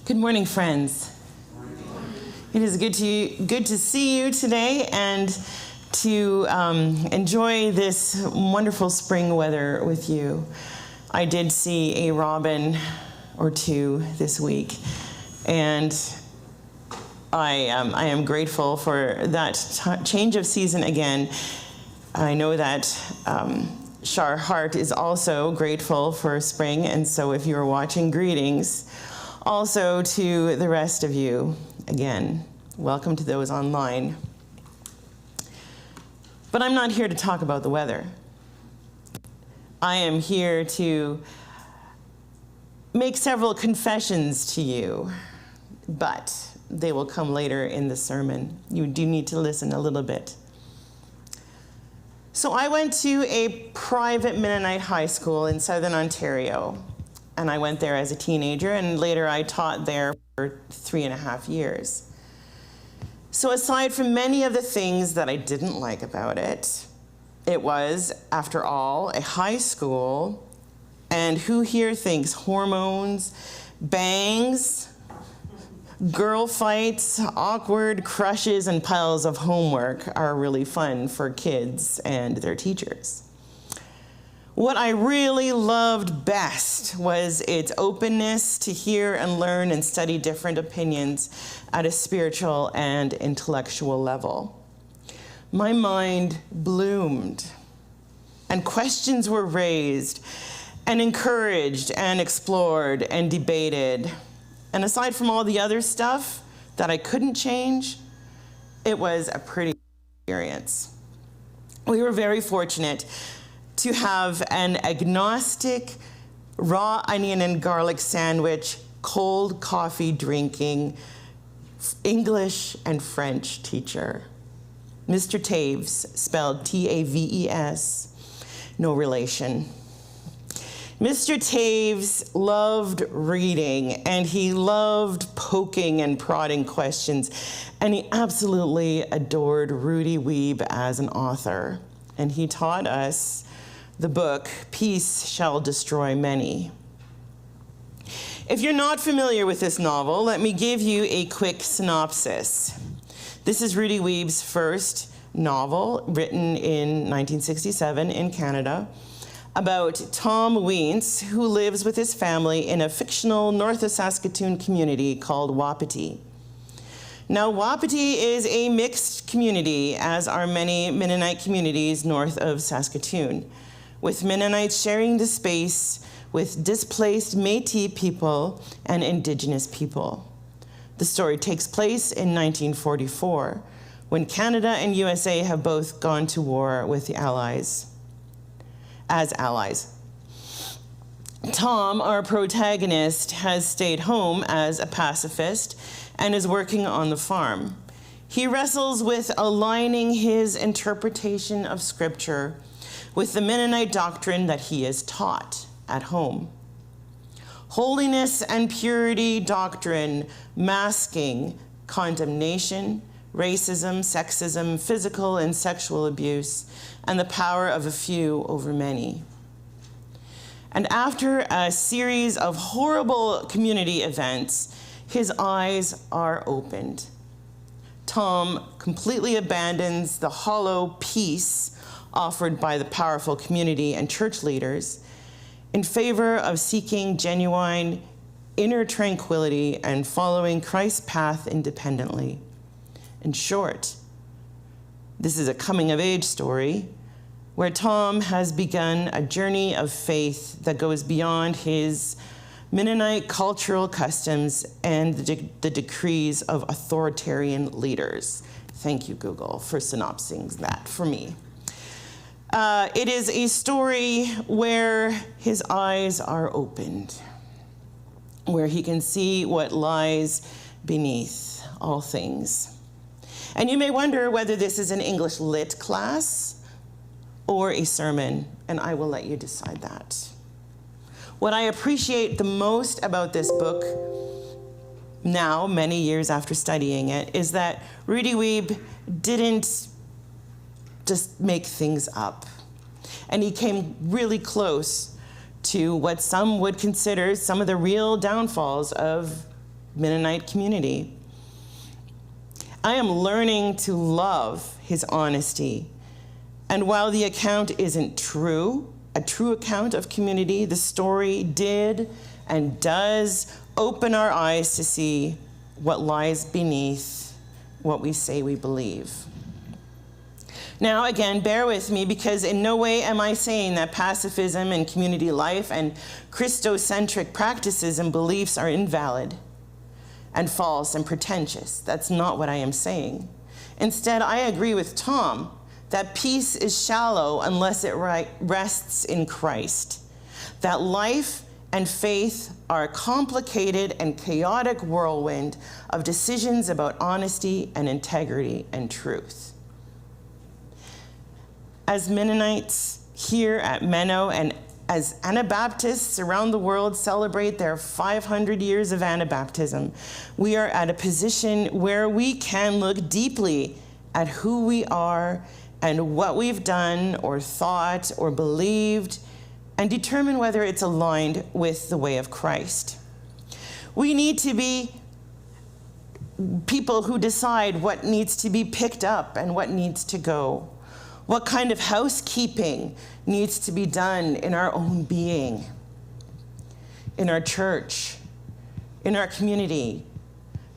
Good morning, friends. It is good to see you today and to enjoy this wonderful spring weather with you. I did see a robin or two this week, and I am grateful for that change of season again. I know that Shar Hart is also grateful for spring, and so if you're watching, greetings. Also to the rest of you, again, welcome to those online. But I'm not here to talk about the weather. I am here to make several confessions to you, but they will come later in the sermon. You do need to listen a little bit. So I went to a private Mennonite high school in Southern Ontario. And I went there as a teenager, and later I taught there for 3.5 years. So aside from many of the things that I didn't like about it, it was, after all, a high school, and who here thinks hormones, bangs, girl fights, awkward crushes, and piles of homework are really fun for kids and their teachers? What I really loved best was its openness to hear and learn and study different opinions at a spiritual and intellectual level. My mind bloomed, and questions were raised and encouraged and explored and debated. And aside from all the other stuff that I couldn't change, it was a pretty experience. We were very fortunate to have an agnostic, raw onion and garlic sandwich, cold coffee drinking, English and French teacher. Mr. Taves, spelled T-A-V-E-S, no relation. Mr. Taves loved reading, and he loved poking and prodding questions, and he absolutely adored Rudy Weeb as an author. And he taught us the book, Peace Shall Destroy Many. If you're not familiar with this novel, let me give you a quick synopsis. This is Rudy Weeb's first novel, written in 1967 in Canada, about Tom Weentz, who lives with his family in a fictional north of Saskatoon community called Wapiti. Now, Wapiti is a mixed community, as are many Mennonite communities north of Saskatoon, with Mennonites sharing the space with displaced Métis people and Indigenous people. The story takes place in 1944, when Canada and USA have both gone to war with the Allies, as allies. Tom, our protagonist, has stayed home as a pacifist and is working on the farm. He wrestles with aligning his interpretation of Scripture with the Mennonite doctrine that he is taught at home. Holiness and purity doctrine masking condemnation, racism, sexism, physical and sexual abuse, and the power of a few over many. And after a series of horrible community events, his eyes are opened. Tom completely abandons the hollow peace offered by the powerful community and church leaders in favor of seeking genuine inner tranquility and following Christ's path independently. In short, this is a coming-of-age story where Tom has begun a journey of faith that goes beyond his Mennonite cultural customs and the decrees of authoritarian leaders. Thank you, Google, for synopsing that for me. It is a story where his eyes are opened, where he can see what lies beneath all things. And you may wonder whether this is an English lit class or a sermon, and I will let you decide that. What I appreciate the most about this book now, many years after studying it, is that Rudy Weeb didn't just make things up. And he came really close to what some would consider some of the real downfalls of Mennonite community. I am learning to love his honesty. And while the account isn't true, a true account of community, the story did and does open our eyes to see what lies beneath what we say we believe. Now, again, bear with me, because in no way am I saying that pacifism and community life and Christocentric practices and beliefs are invalid and false and pretentious. That's not what I am saying. Instead, I agree with Tom that peace is shallow unless it rests in Christ, that life and faith are a complicated and chaotic whirlwind of decisions about honesty and integrity and truth. As Mennonites here at Menno and as Anabaptists around the world celebrate their 500 years of Anabaptism, we are at a position where we can look deeply at who we are and what we've done or thought or believed and determine whether it's aligned with the way of Christ. We need to be people who decide what needs to be picked up and what needs to go. What kind of housekeeping needs to be done in our own being, in our church, in our community,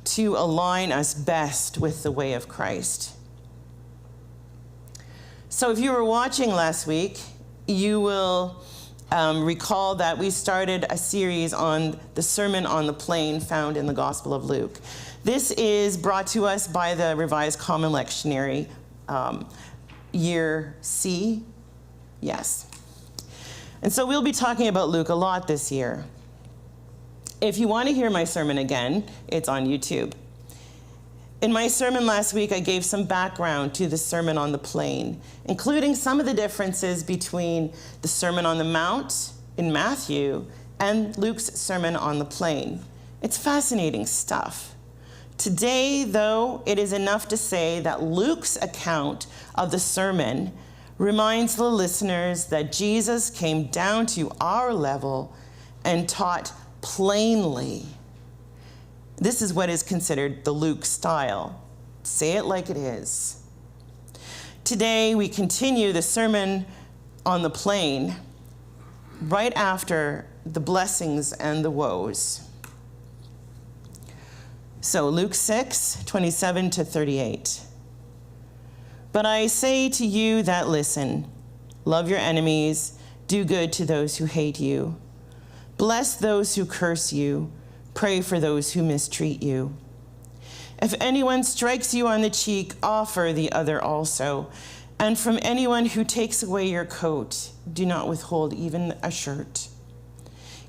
to align us best with the way of Christ. So if you were watching last week, you will recall that we started a series on the Sermon on the Plain found in the Gospel of Luke. This is brought to us by the Revised Common Lectionary, Year C, yes. And so we'll be talking about Luke a lot this year. If you want to hear my sermon again, it's on YouTube. In my sermon last week, I gave some background to the Sermon on the Plain, including some of the differences between the Sermon on the Mount in Matthew and Luke's Sermon on the Plain. It's fascinating stuff. Today, though, it is enough to say that Luke's account of the sermon reminds the listeners that Jesus came down to our level and taught plainly. This is what is considered the Luke style. Say it like it is. Today, we continue the Sermon on the Plain right after the blessings and the woes. So Luke 6, 27 to 38. But I say to you that listen, love your enemies, do good to those who hate you, bless those who curse you, pray for those who mistreat you. If anyone strikes you on the cheek, offer the other also. And from anyone who takes away your coat, do not withhold even a shirt.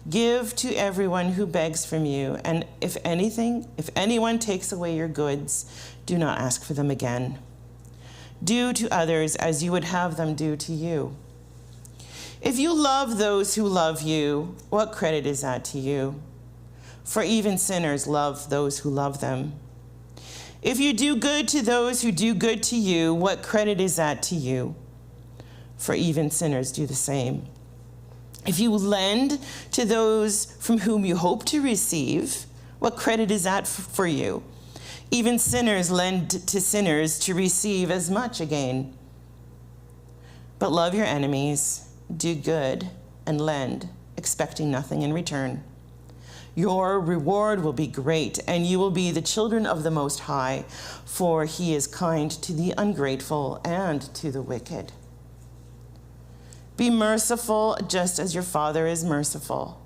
Give to everyone who begs from you, and if anyone takes away your goods, do not ask for them again. Do to others as you would have them do to you. If you love those who love you, what credit is that to you? For even sinners love those who love them. If you do good to those who do good to you, what credit is that to you? For even sinners do the same. If you lend to those from whom you hope to receive, what credit is that for you? Even sinners lend to sinners to receive as much again. But love your enemies, do good, and lend, expecting nothing in return. Your reward will be great, and you will be the children of the Most High, for he is kind to the ungrateful and to the wicked. Be merciful just as your Father is merciful.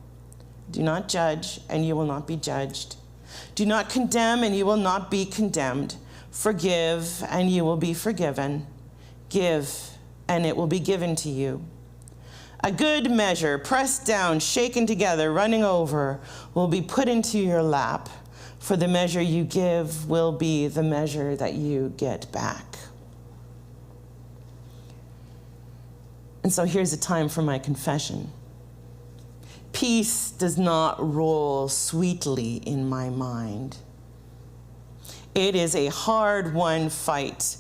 Do not judge, and you will not be judged. Do not condemn, and you will not be condemned. Forgive, and you will be forgiven. Give, and it will be given to you. A good measure, pressed down, shaken together, running over, will be put into your lap. For the measure you give will be the measure that you get back. And so here's a time for my confession. Peace does not roll sweetly in my mind. It is a hard-won fight,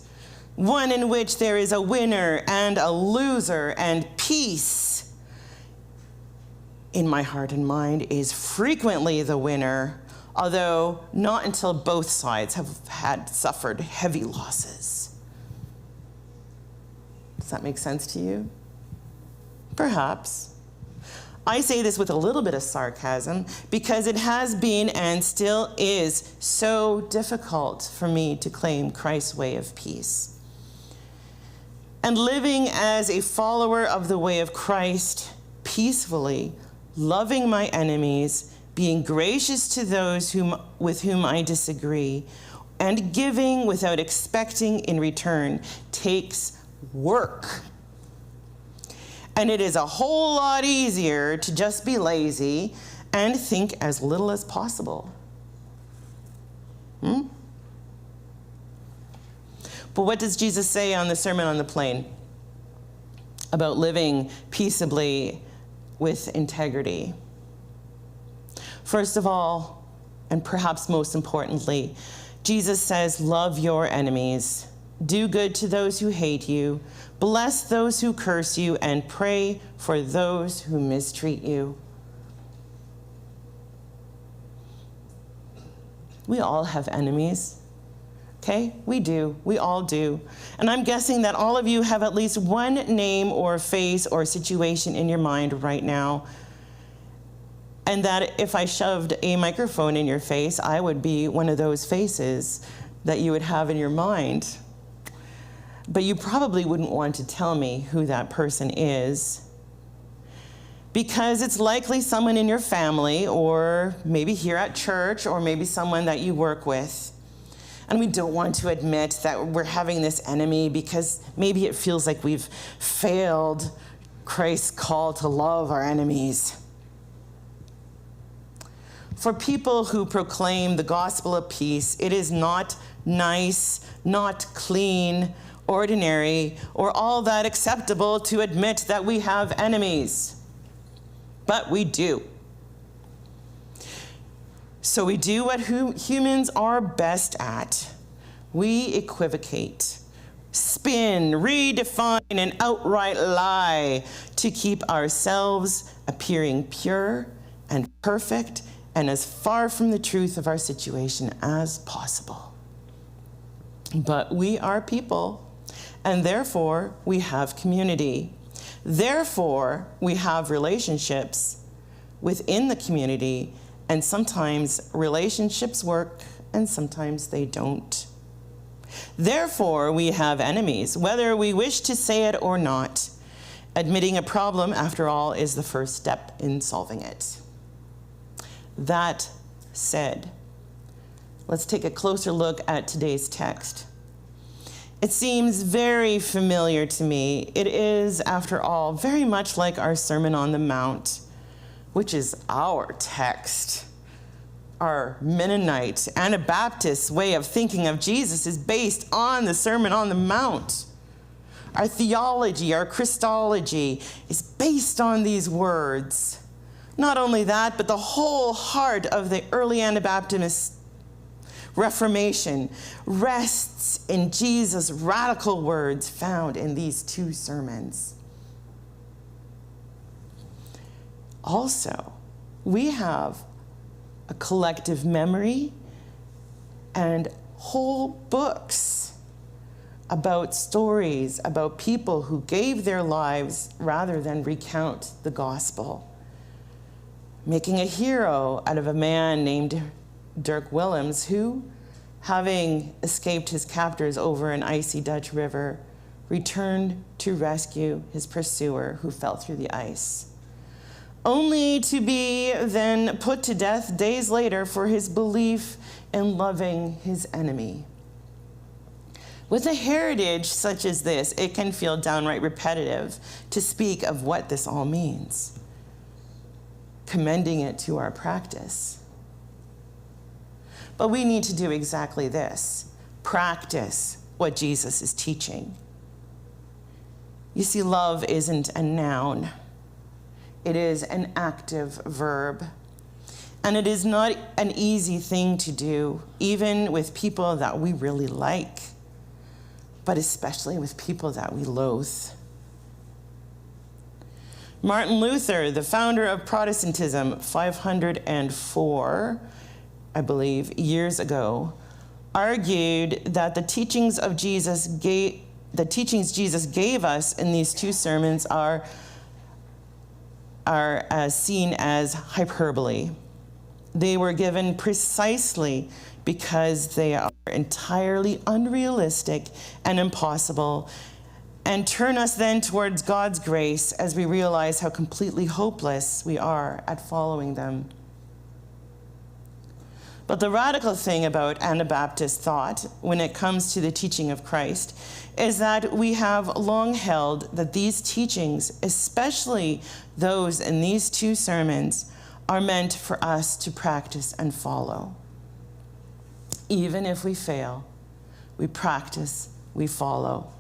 one in which there is a winner and a loser, and peace in my heart and mind is frequently the winner, although not until both sides have had suffered heavy losses. Does that make sense to you? Perhaps. I say this with a little bit of sarcasm because it has been and still is so difficult for me to claim Christ's way of peace. And living as a follower of the way of Christ, peacefully, loving my enemies, being gracious to those with whom I disagree, and giving without expecting in return takes work. And it is a whole lot easier to just be lazy and think as little as possible. But what does Jesus say on the Sermon on the Plain about living peaceably with integrity? First of all, and perhaps most importantly, Jesus says, love your enemies. Do good to those who hate you. Bless those who curse you, and pray for those who mistreat you. We all have enemies, okay? We do. We all do. And I'm guessing that all of you have at least one name or face or situation in your mind right now. And that if I shoved a microphone in your face, I would be one of those faces that you would have in your mind. But you probably wouldn't want to tell me who that person is, because it's likely someone in your family, or maybe here at church, or maybe someone that you work with. And we don't want to admit that we're having this enemy because maybe it feels like we've failed Christ's call to love our enemies. For people who proclaim the gospel of peace, it is not nice, not clean, ordinary, or all that acceptable to admit that we have enemies. But we do. So we do what humans are best at. We equivocate, spin, redefine, and outright lie to keep ourselves appearing pure and perfect and as far from the truth of our situation as possible. But we are people, and therefore we have community. Therefore, we have relationships within the community, and sometimes relationships work and sometimes they don't. Therefore, we have enemies, whether we wish to say it or not. Admitting a problem, after all, is the first step in solving it. That said, let's take a closer look at today's text. It seems very familiar to me. It is, after all, very much like our Sermon on the Mount, which is our text. Our Mennonite, Anabaptist way of thinking of Jesus is based on the Sermon on the Mount. Our theology, our Christology is based on these words. Not only that, but the whole heart of the early Anabaptist Reformation rests in Jesus' radical words found in these two sermons. Also, we have a collective memory and whole books about stories about people who gave their lives rather than recount the gospel, making a hero out of a man named Dirk Willems, who, having escaped his captors over an icy Dutch river, returned to rescue his pursuer who fell through the ice, only to be then put to death days later for his belief in loving his enemy. With a heritage such as this, it can feel downright repetitive to speak of what this all means, commending it to our practice. But we need to do exactly this: practice what Jesus is teaching. You see, love isn't a noun. It is an active verb. And it is not an easy thing to do, even with people that we really like, but especially with people that we loathe. Martin Luther, the founder of Protestantism, 504, I believe, years ago, argued that the teachings Jesus gave us in these two sermons are seen as hyperbole. They were given precisely because they are entirely unrealistic and impossible, and turn us then towards God's grace as we realize how completely hopeless we are at following them. But the radical thing about Anabaptist thought when it comes to the teaching of Christ is that we have long held that these teachings, especially those in these two sermons, are meant for us to practice and follow. Even if we fail, we practice, we follow.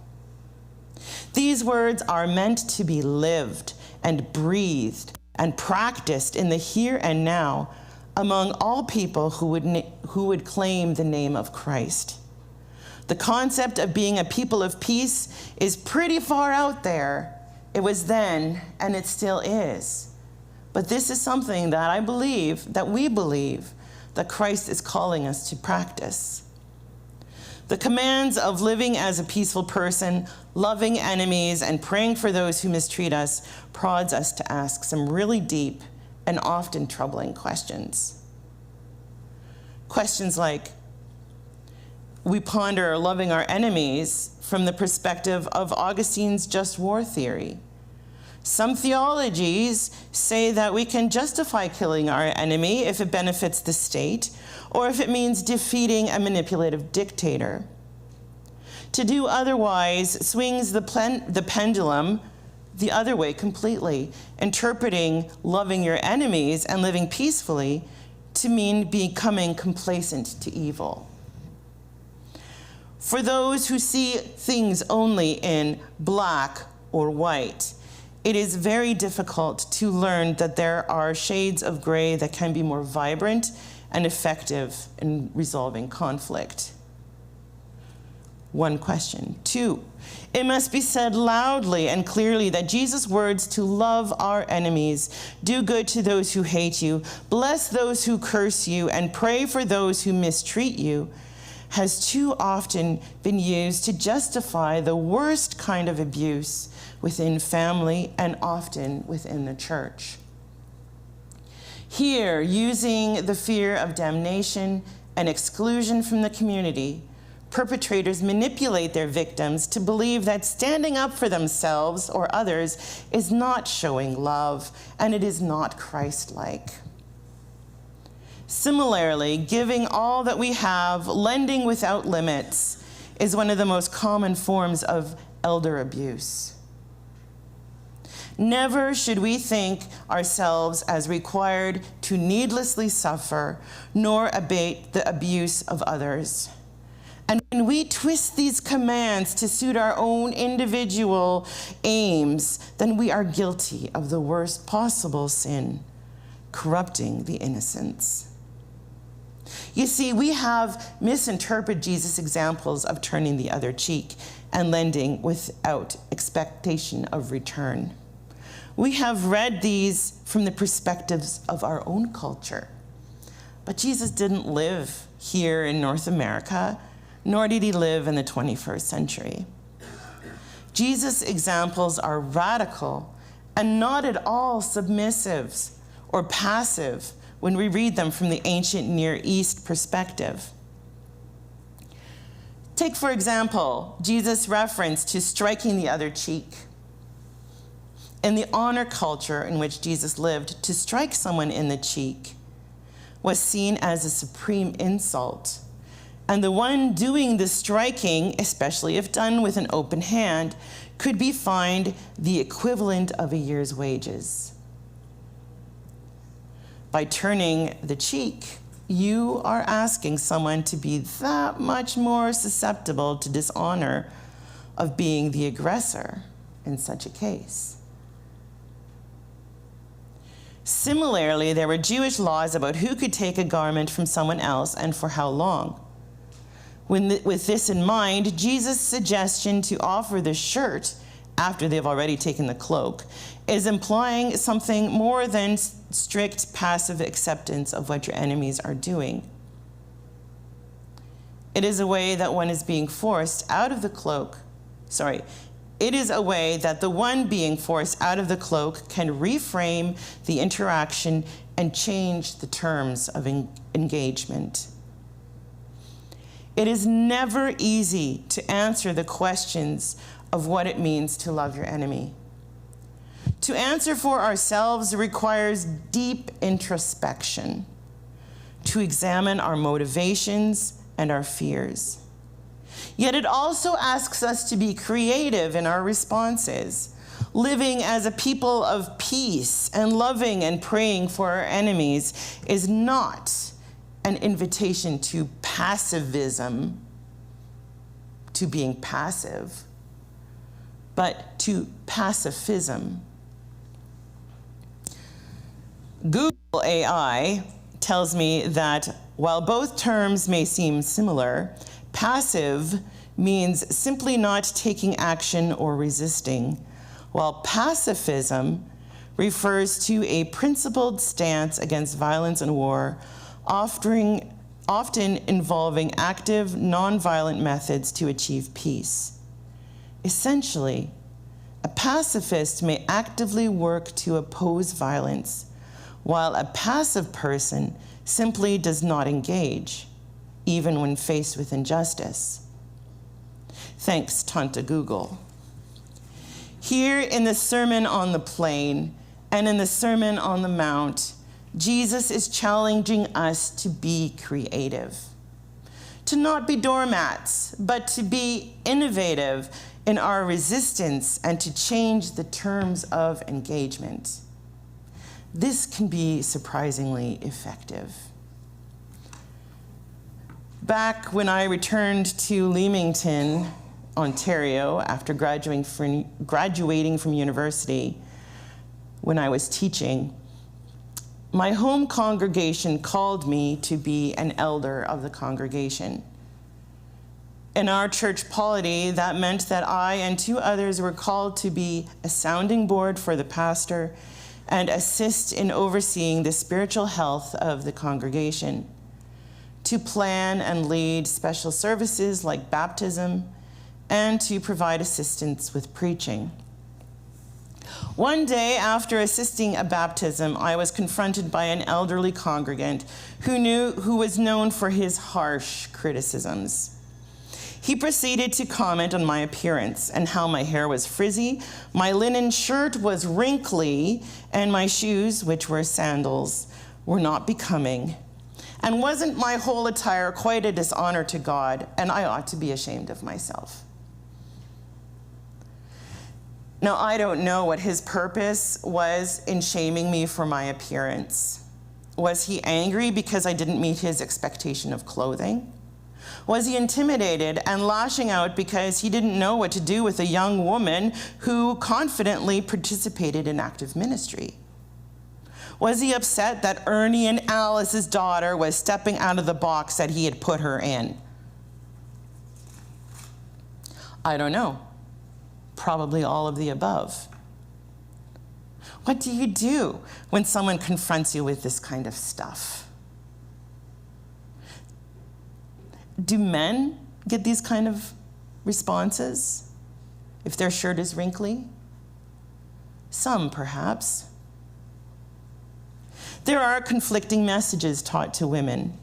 These words are meant to be lived and breathed and practiced in the here and now among all people who would claim the name of Christ. The concept of being a people of peace is pretty far out there. It was then, and it still is. But this is something that we believe, that Christ is calling us to practice. The commands of living as a peaceful person, loving enemies, and praying for those who mistreat us prods us to ask some really deep and often troubling questions. Questions like, we ponder loving our enemies from the perspective of Augustine's just war theory. Some theologies say that we can justify killing our enemy if it benefits the state, or if it means defeating a manipulative dictator. To do otherwise swings the pendulum the other way completely, interpreting loving your enemies and living peacefully to mean becoming complacent to evil. For those who see things only in black or white, it is very difficult to learn that there are shades of gray that can be more vibrant and effective in resolving conflict. One question. 2, it must be said loudly and clearly that Jesus' words to love our enemies, do good to those who hate you, bless those who curse you, and pray for those who mistreat you, has too often been used to justify the worst kind of abuse within family and often within the church. Here, using the fear of damnation and exclusion from the community, perpetrators manipulate their victims to believe that standing up for themselves or others is not showing love, and it is not Christ-like. Similarly, giving all that we have, lending without limits, is one of the most common forms of elder abuse. Never should we think ourselves as required to needlessly suffer, nor abate the abuse of others. And when we twist these commands to suit our own individual aims, then we are guilty of the worst possible sin, corrupting the innocents. You see, we have misinterpreted Jesus' examples of turning the other cheek and lending without expectation of return. We have read these from the perspectives of our own culture. But Jesus didn't live here in North America, nor did he live in the 21st century. Jesus' examples are radical and not at all submissive or passive when we read them from the ancient Near East perspective. Take, for example, Jesus' reference to striking the other cheek. In the honor culture in which Jesus lived, to strike someone in the cheek was seen as a supreme insult. And the one doing the striking, especially if done with an open hand, could be fined the equivalent of a year's wages. By turning the cheek, you are asking someone to be that much more susceptible to dishonor of being the aggressor in such a case. Similarly, there were Jewish laws about who could take a garment from someone else and for how long. With this in mind, Jesus' suggestion to offer the shirt after they've already taken the cloak is implying something more than strict passive acceptance of what your enemies are doing. It is a way that one is being forced out of the cloak. It is a way that the one being forced out of the cloak can reframe the interaction and change the terms of engagement. It is never easy to answer the questions of what it means to love your enemy. To answer for ourselves requires deep introspection, to examine our motivations and our fears. Yet it also asks us to be creative in our responses, living as a people of peace and loving and praying for our enemies is not an invitation to passivism, to being passive, but to pacifism. Google AI tells me that while both terms may seem similar, passive means simply not taking action or resisting, while pacifism refers to a principled stance against violence and war, often involving active, nonviolent methods to achieve peace. Essentially, a pacifist may actively work to oppose violence, while a passive person simply does not engage, even when faced with injustice. Thanks, Tanta Google. Here in the Sermon on the Plain and in the Sermon on the Mount, Jesus is challenging us to be creative, to not be doormats, but to be innovative in our resistance and to change the terms of engagement. This can be surprisingly effective. Back when I returned to Leamington, Ontario, after graduating from university, when I was teaching, my home congregation called me to be an elder of the congregation. In our church polity, that meant that I and 2 others were called to be a sounding board for the pastor and assist in overseeing the spiritual health of the congregation, to plan and lead special services like baptism, and to provide assistance with preaching. One day after assisting a baptism, I was confronted by an elderly congregant who was known for his harsh criticisms. He proceeded to comment on my appearance and how my hair was frizzy, my linen shirt was wrinkly, and my shoes, which were sandals, were not becoming. And wasn't my whole attire quite a dishonor to God, and I ought to be ashamed of myself? Now, I don't know what his purpose was in shaming me for my appearance. Was he angry because I didn't meet his expectation of clothing? Was he intimidated and lashing out because he didn't know what to do with a young woman who confidently participated in active ministry? Was he upset that Ernie and Alice's daughter was stepping out of the box that he had put her in? I don't know. Probably all of the above. What do you do when someone confronts you with this kind of stuff? Do men get these kind of responses if their shirt is wrinkly? Some, perhaps. There are conflicting messages taught to women.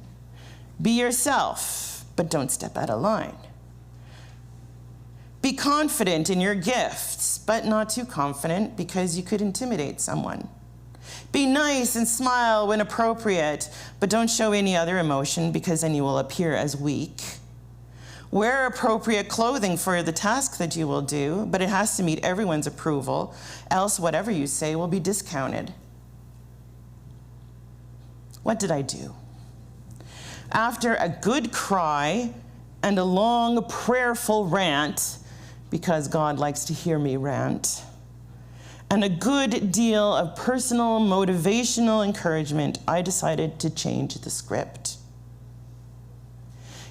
Be yourself, but don't step out of line. Be confident in your gifts, but not too confident because you could intimidate someone. Be nice and smile when appropriate, but don't show any other emotion because then you will appear as weak. Wear appropriate clothing for the task that you will do, but it has to meet everyone's approval, else whatever you say will be discounted. What did I do? After a good cry and a long prayerful rant, because God likes to hear me rant, and a good deal of personal motivational encouragement, I decided to change the script.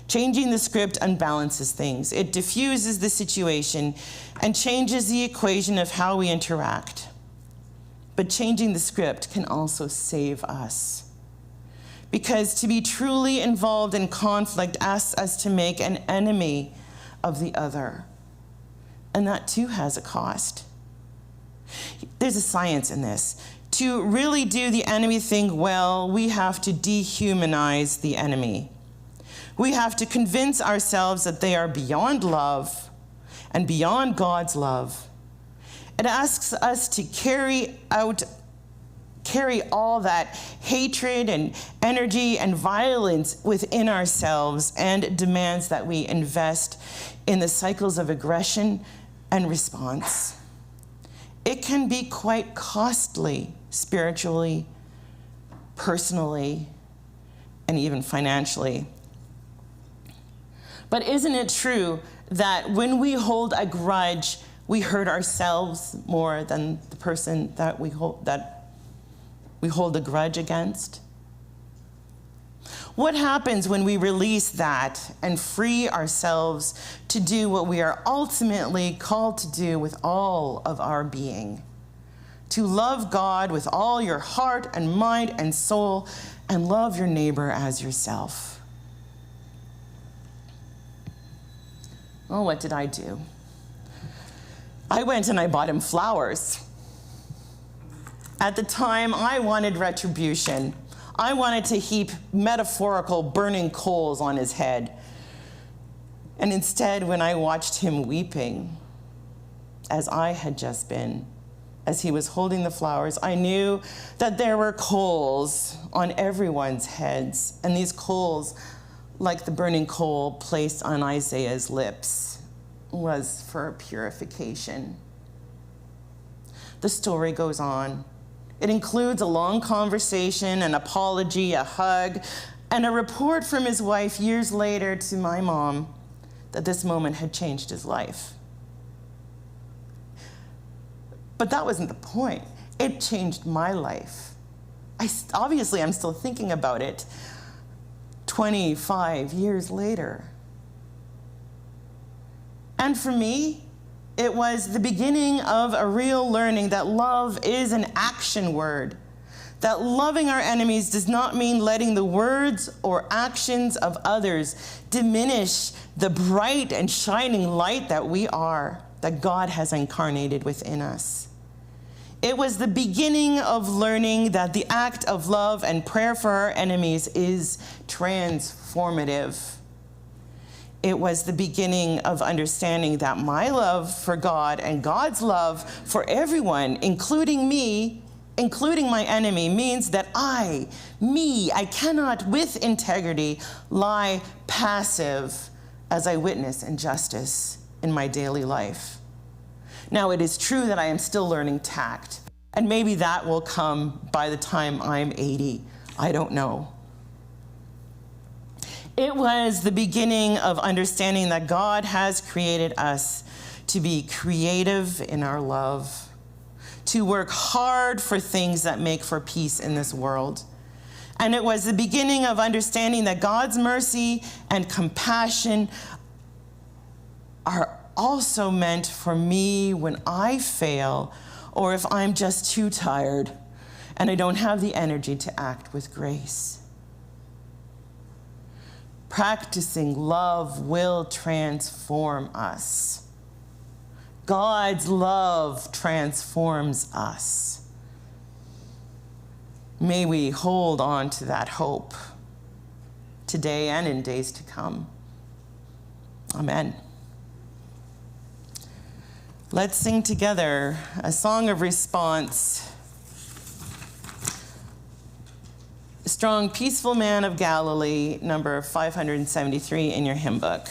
Changing the script unbalances things. It diffuses the situation and changes the equation of how we interact. But changing the script can also save us. Because to be truly involved in conflict asks us to make an enemy of the other. And that too has a cost. There's a science in this. To really do the enemy thing well, we have to dehumanize the enemy. We have to convince ourselves that they are beyond love and beyond God's love. It asks us to carry all that hatred and energy and violence within ourselves, and demands that we invest in the cycles of aggression and response. It can be quite costly spiritually, personally, and even financially. But isn't it true that when we hold a grudge, we hurt ourselves more than the person that we hold a grudge against? What happens when we release that and free ourselves to do what we are ultimately called to do with all of our being? To love God with all your heart and mind and soul, and love your neighbor as yourself. Well, what did I do? I went and I bought him flowers. At the time, I wanted retribution. I wanted to heap metaphorical burning coals on his head. And instead, when I watched him weeping, as I had just been, as he was holding the flowers, I knew that there were coals on everyone's heads. And these coals, like the burning coal placed on Isaiah's lips, was for purification. The story goes on. It includes a long conversation, an apology, a hug, and a report from his wife years later to my mom that this moment had changed his life. But that wasn't the point. It changed my life. Obviously, I'm still thinking about it 25 years later. And for me, it was the beginning of a real learning that love is an action word. That loving our enemies does not mean letting the words or actions of others diminish the bright and shining light that we are, that God has incarnated within us. It was the beginning of learning that the act of love and prayer for our enemies is transformative. It was the beginning of understanding that my love for God and God's love for everyone, including me, including my enemy, means that I cannot with integrity lie passive as I witness injustice in my daily life. Now, it is true that I am still learning tact, and maybe that will come by the time I'm 80. I don't know. It was the beginning of understanding that God has created us to be creative in our love, to work hard for things that make for peace in this world. And it was the beginning of understanding that God's mercy and compassion are also meant for me when I fail, or if I'm just too tired and I don't have the energy to act with grace. Practicing love will transform us. God's love transforms us. May we hold on to that hope today and in days to come. Amen. Let's sing together a song of response. Strong, Peaceful Man of Galilee, number 573 in your hymn book.